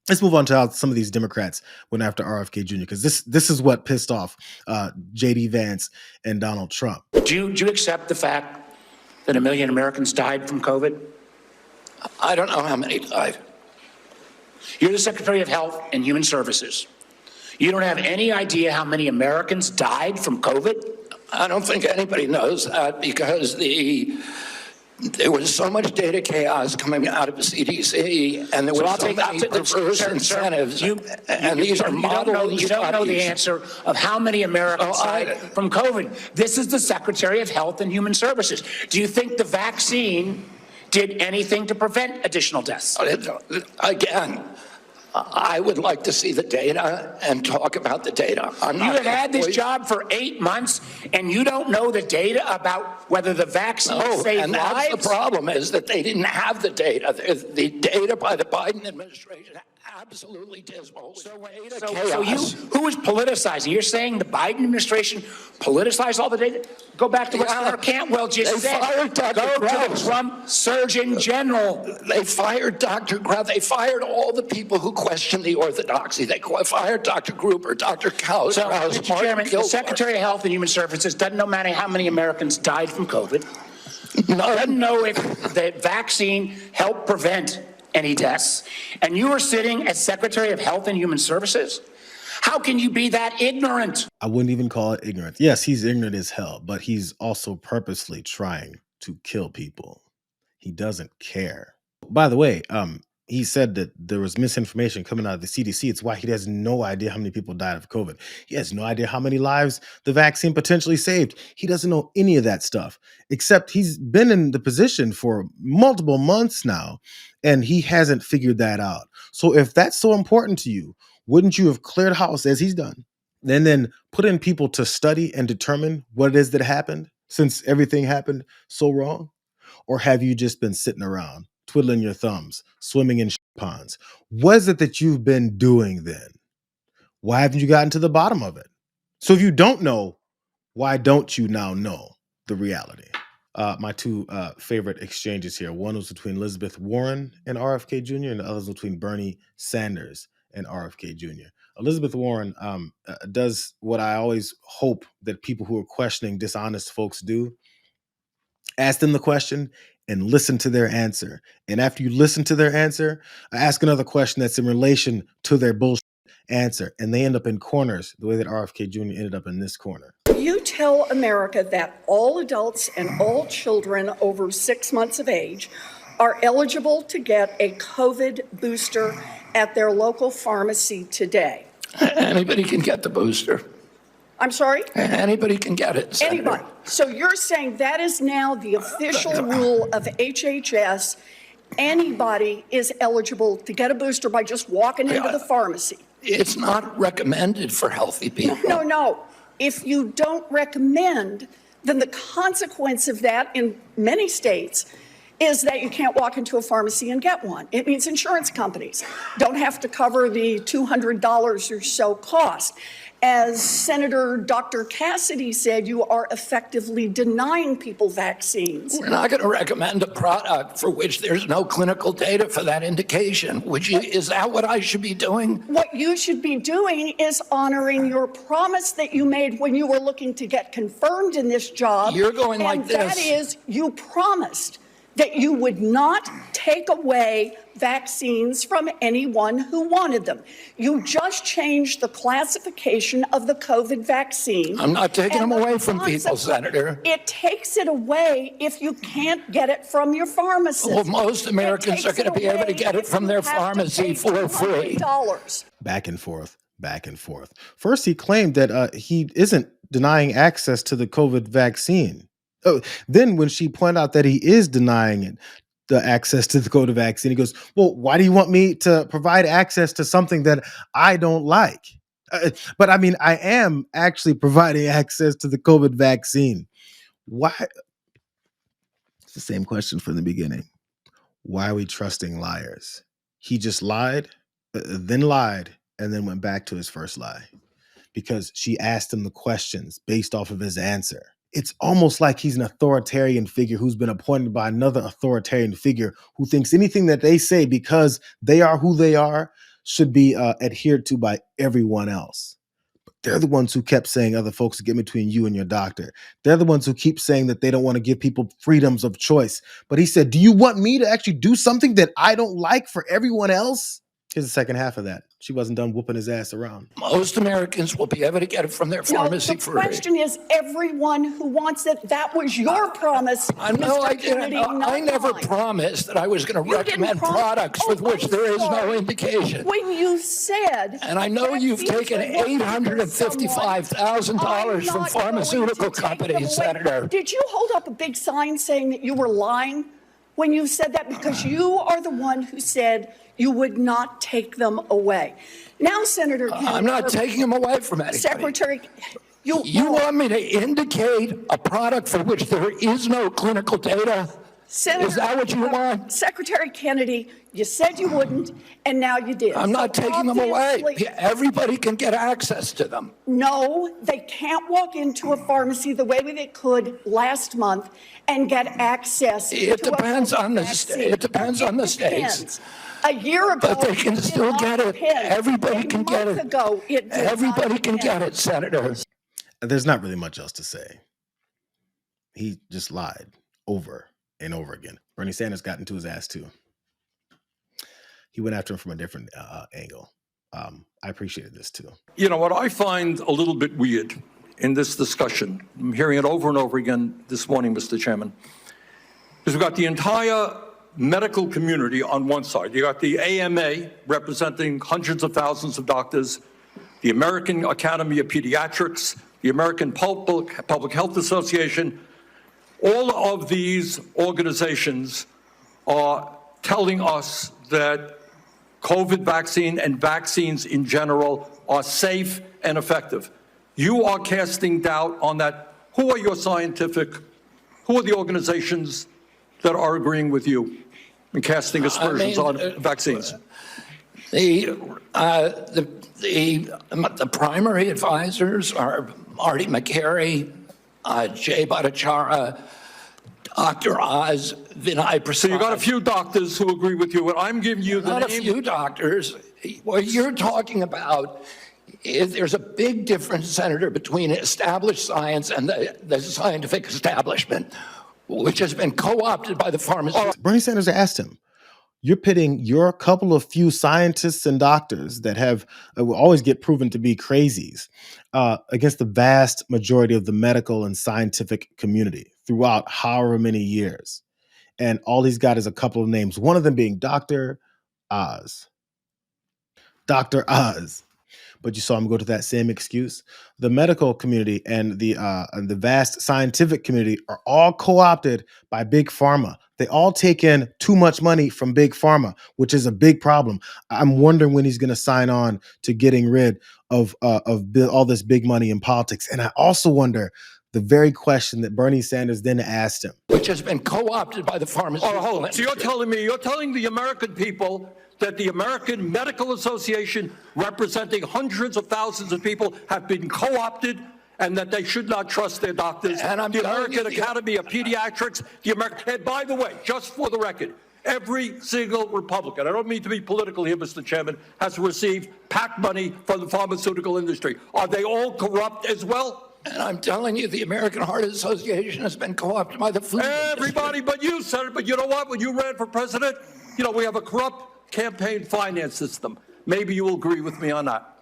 Let's move on to how some of these Democrats went after RFK Jr. because this is what pissed off JD Vance and Donald Trump. Do you accept the fact that 1 million Americans died from COVID? I don't know how many died. You're the Secretary of Health and Human Services. You don't have any idea how many Americans died from COVID? I don't think anybody knows that because there was so much data chaos coming out of the CDC, and there were so many perverse incentives. And these are model You don't know the answer of how many Americans died from COVID. This is the Secretary of Health and Human Services. Do you think the vaccine did anything to prevent additional deaths? Again, I would like to see the data and talk about the data. You have had this job for 8 months, and you don't know the data about whether the vaccine saved lives? That's the problem, is that they didn't have the data. The data by the Biden administration, absolutely dismal. So who is politicizing? You're saying the Biden administration politicized all the data? Go back to what Senator Cantwell just said. Fired Dr. Go to the Trump Surgeon General. They fired Dr. Grau. They fired all the people who questioned the orthodoxy. They fired Dr. Gruber, Dr. Krause. So, Mr. Chairman, the Secretary of Health and Human Services doesn't know how many Americans died from COVID. Doesn't know if the vaccine helped prevent any deaths. And you are sitting as Secretary of Health and Human Services? How can you be that ignorant? I wouldn't even call it ignorance. Yes, he's ignorant as hell, but he's also purposely trying to kill people. He doesn't care. By the way, he said that there was misinformation coming out of the CDC. It's why he has no idea how many people died of COVID. He has no idea how many lives the vaccine potentially saved. He doesn't know any of that stuff, except he's been in the position for multiple months now, and he hasn't figured that out. So if that's so important to you, wouldn't you have cleared house as he's done, and then put in people to study and determine what it is that happened, since everything happened so wrong? Or have you just been sitting around, twiddling your thumbs, swimming in ponds? What is it that you've been doing then? Why haven't you gotten to the bottom of it? So if you don't know, why don't you now know the reality? My two favorite exchanges here. One was between Elizabeth Warren and RFK Jr., and the other was between Bernie Sanders and RFK Jr. Elizabeth Warren does what I always hope that people who are questioning dishonest folks do. Ask them the question and listen to their answer. And after you listen to their answer, ask another question that's in relation to their bullshit answer. And they end up in corners the way that RFK Jr. ended up in this corner. You tell America that all adults and all children over 6 months of age are eligible to get a COVID booster at their local pharmacy today. Anybody can get the booster. I'm sorry? Anybody can get it, Senator. Anybody. So you're saying that is now the official rule of HHS. Anybody is eligible to get a booster by just walking into the pharmacy. It's not recommended for healthy people. No. If you don't recommend, then the consequence of that in many states is that you can't walk into a pharmacy and get one. It means insurance companies don't have to cover the $200 or so cost. As Senator Dr. Cassidy said, you are effectively denying people vaccines. We're not going to recommend a product for which there's no clinical data for that indication. Is that what I should be doing? What you should be doing is honoring your promise that you made when you were looking to get confirmed in this job. You're going like this. And that is, you promised that you would not take away vaccines from anyone who wanted them. You just changed the classification of the COVID vaccine. I'm not taking them away from people, Senator. It takes it away if you can't get it from your pharmacist. Well, most Americans are going to be able to get it from their pharmacy for free. Back and forth. First, he claimed that he isn't denying access to the COVID vaccine. Then when she pointed out that he is denying it, the access to the COVID vaccine, he goes, well, why do you want me to provide access to something that I don't like? But I mean, I am actually providing access to the COVID vaccine. Why? It's the same question from the beginning. Why are we trusting liars? He just lied, and then went back to his first lie because she asked him the questions based off of his answer. It's almost like he's an authoritarian figure who's been appointed by another authoritarian figure who thinks anything that they say, because they are who they are, should be adhered to by everyone else. They're the ones who kept saying other folks get between you and your doctor. They're the ones who keep saying that they don't want to give people freedoms of choice. But he said, do you want me to actually do something that I don't like for everyone else? Here's the second half of that. She wasn't done whooping his ass around. Most Americans will be able to get it from their pharmacy the free. question is everyone who wants it. That was your promise. I know I didn't. I never mine. promised that I was going to You recommend didn't promise- products with which I'm there is no sorry. indication. When you said, And I know you've vaccines taken are working for $855,000 someone, from I'm pharmaceutical not going to take them companies, away. Senator. Did you hold up a big sign saying that you were lying when you said that? Because you are the one who said you would not take them away. Now, Senator Kennedy, I'm not taking them away from anybody. Secretary, you want me to indicate a product for which there is no clinical data? Senator, is that what you want? Secretary Kennedy, you said you wouldn't, and now you did. I'm not So taking them away. obviously- Everybody can get access to them. No, they can't walk into a pharmacy the way they could last month and get access. It to a depends on the vaccine. it depends on the states. Depends. A year ago, But they can it did still not get it. depend. Everybody A can get month it. ago, it did Everybody not can get depend. it, Senator. There's not really much else to say. He just lied over and over again. Bernie Sanders got into his ass too. He went after him from a different angle. I appreciated this too. You know, what I find a little bit weird in this discussion, I'm hearing it over and over again this morning, Mr. Chairman, is we've got the entire medical community on one side. You got the AMA representing hundreds of thousands of doctors, the American Academy of Pediatrics, the American Public Health Association. All of these organizations are telling us that COVID vaccine and vaccines in general are safe and effective. You are casting doubt on that. Who are who are the organizations that are agreeing with you and casting aspersions on vaccines? The primary advisors are Marty McCary, Jay Bhattacharya, Dr. Oz, Vinay Prasad. So you got a few doctors who agree with you, and I'm giving you the Not a names. few doctors. What you're talking about is there's a big difference, Senator, between established science and the scientific establishment, which has been co-opted by the pharmaceutical. Bernie Sanders asked him, you're pitting your couple of few scientists and doctors that have will always get proven to be crazies against the vast majority of the medical and scientific community throughout however many years. And all he's got is a couple of names, one of them being Dr. Oz. Dr. Oz. But you saw him go to that same excuse. The medical community and the vast scientific community are all co-opted by Big Pharma. They all take in too much money from Big Pharma, which is a big problem. I'm wondering when he's going to sign on to getting rid of all this big money in politics. And I also wonder the very question that Bernie Sanders then asked him, which has been co-opted by the pharmaceutical hold on. So industry. you're telling the American people that the American Medical Association, representing hundreds of thousands of people, have been co-opted and that they should not trust their doctors. And I'm the telling you, American Academy of Pediatrics, and by the way, just for the record, every single Republican, I don't mean to be political here, Mr. Chairman, has received PAC money from the pharmaceutical industry. Are they all corrupt as well? And I'm telling you, the American Heart Association has been co-opted by the food Everybody industry. but you, Senator. But you know what? When you ran for president, we have a corrupt campaign finance system. Maybe you will agree with me on that.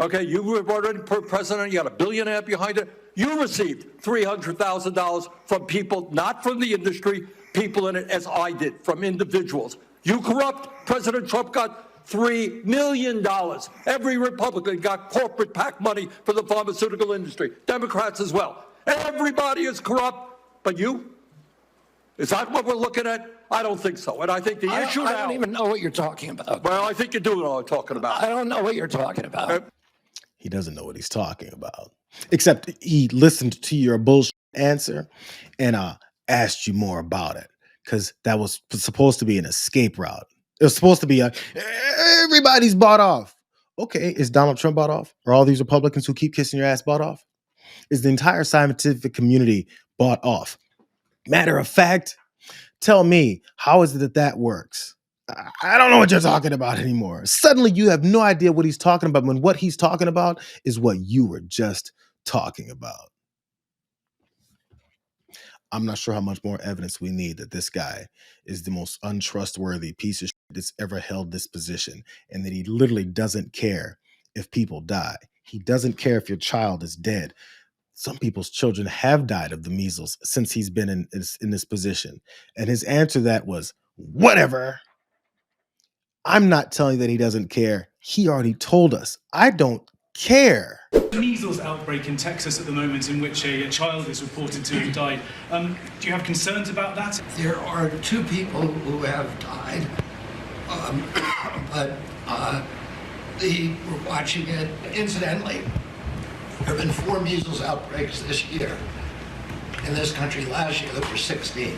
Okay, you were already president, you got a billionaire behind it. You received $300,000 from people, not from the industry, people in it, as I did, from individuals. You corrupt. President Trump got $3 million. Every Republican got corporate PAC money for the pharmaceutical industry. Democrats as well. Everybody is corrupt, but you? Is that what we're looking at? I don't think so. And I think the issue now... I don't even know what you're talking about. Well, I think you do know what I'm talking about. I don't know what you're talking about. he doesn't know what he's talking about, except he listened to your bullshit answer and asked you more about it because that was supposed to be an escape route. It was supposed to be everybody's bought off. Okay, is Donald Trump bought off? Are all these Republicans who keep kissing your ass bought off? Is the entire scientific community bought off? Matter of fact, tell me, how is it that works? I don't know what you're talking about anymore. Suddenly you have no idea what he's talking about when what he's talking about is what you were just talking about. I'm not sure how much more evidence we need that this guy is the most untrustworthy piece of shit that's ever held this position, and that he literally doesn't care if people die. He doesn't care if your child is dead. Some people's children have died of the measles since he's been in this position. And his answer to that was, whatever. I'm not telling you that he doesn't care. He already told us. I don't care. Measles outbreak in Texas at the moment in which a child is reported to have died. Do you have concerns about that? There are 2 people who have died, but we're watching it. Incidentally, there have been 4 measles outbreaks this year. In this country last year, there were 16.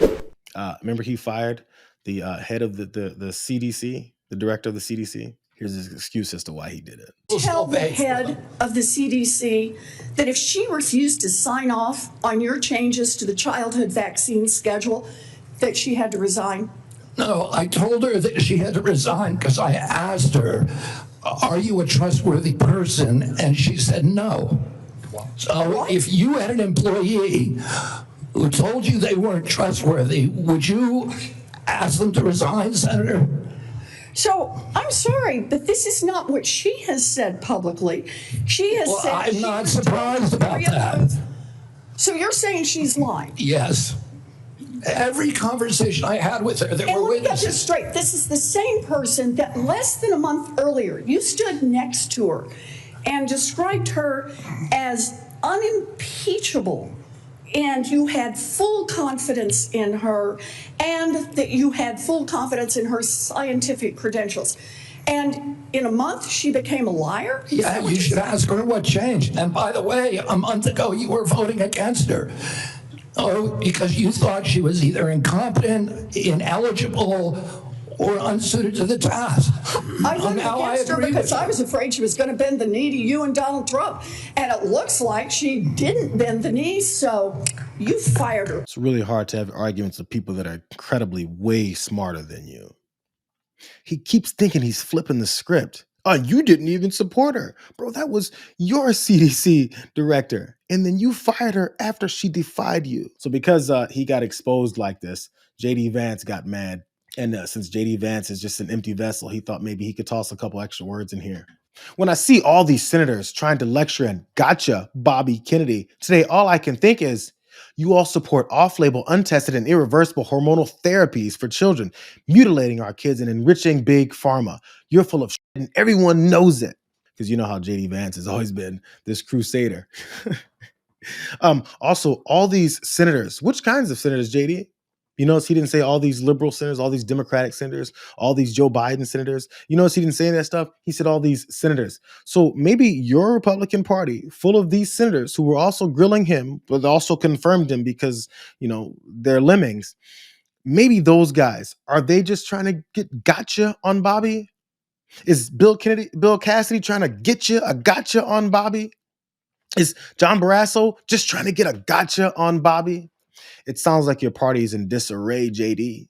Remember he fired the head of the CDC, the director of the CDC? Here's his excuse as to why he did it. Tell the head of the CDC that if she refused to sign off on your changes to the childhood vaccine schedule, that she had to resign. No, I told her that she had to resign because I asked her, are you a trustworthy person? And she said no. So if you had an employee who told you they weren't trustworthy, would you ask them to resign, Senator? So I'm sorry, but this is not what she has said publicly. She has said. I'm not surprised about that. So you're saying she's lying? Yes. Every conversation I had with her, there and were let me get witnesses. this straight. This is the same person that less than a month earlier you stood next to her and described her as unimpeachable. And you had full confidence in her, and that you had full confidence in her scientific credentials. And in a month, she became a liar? Yeah, you should ask her what changed. And by the way, a month ago, you were voting against her. Oh, because you thought she was either incompetent, ineligible, or unsuited to the task. I voted against her because I was afraid she was going to bend the knee to you and Donald Trump. And it looks like she didn't bend the knee, so you fired her. It's really hard to have arguments with people that are incredibly way smarter than you. He keeps thinking he's flipping the script. Oh, you didn't even support her. Bro, that was your CDC director. And then you fired her after she defied you. So because he got exposed like this, JD Vance got mad. And since JD Vance is just an empty vessel, he thought maybe he could toss a couple extra words in here. When I see all these senators trying to lecture and gotcha Bobby Kennedy, today all I can think is, you all support off-label, untested, and irreversible hormonal therapies for children, mutilating our kids and enriching big pharma. You're full of shit and everyone knows it. Because you know how JD Vance has always been this crusader. Also, all these senators, which kinds of senators, JD? You notice he didn't say all these liberal senators, all these Democratic senators, all these Joe Biden senators. You notice he didn't say that stuff? He said all these senators. So maybe your Republican Party, full of these senators who were also grilling him, but also confirmed him because, you know, they're lemmings. Maybe those guys, are they just trying to get gotcha on Bobby? Is Bill Cassidy trying to get you a gotcha on Bobby? Is John Barrasso just trying to get a gotcha on Bobby? It sounds like your party is in disarray, JD.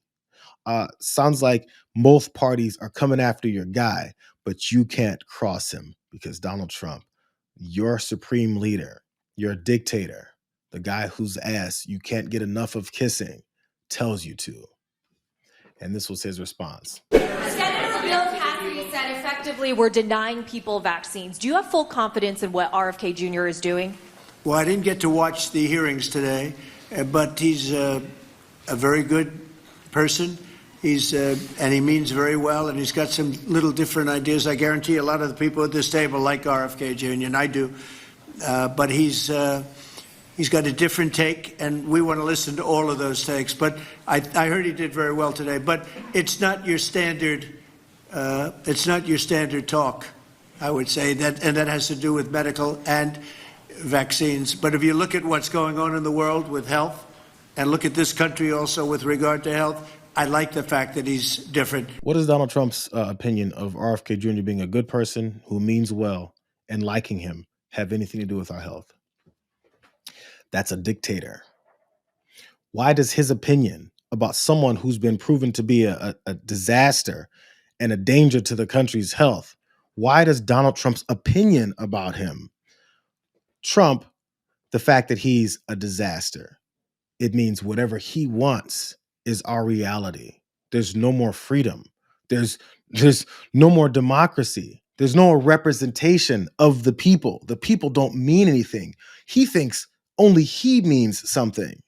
Sounds like both parties are coming after your guy, but you can't cross him because Donald Trump, your supreme leader, your dictator, the guy whose ass you can't get enough of kissing, tells you to. And this was his response. Senator Bill Cassidy said effectively we're denying people vaccines. Do you have full confidence in what RFK Jr. is doing? Well, I didn't get to watch the hearings today, but he's a very good person. And he means very well, and he's got some little different ideas. I guarantee a lot of the people at this table like RFK Jr., and I do. But he's got a different take, and we want to listen to all of those takes. But I heard he did very well today. But it's not your standard. It's not your standard talk, I would say, and that has to do with medical and vaccines. But if you look at what's going on in the world with health, and look at this country also with regard to health, I like the fact that he's different. What is Donald Trump's opinion of RFK Jr. being a good person who means well and liking him have anything to do with our health? That's a dictator. Why does his opinion about someone who's been proven to be a disaster and a danger to the country's health, why does Donald Trump's opinion about him trump the fact that he's a disaster? It means whatever he wants is our reality. There's no more freedom. There's no more democracy. There's no representation of the people. The people don't mean anything. He thinks only he means something.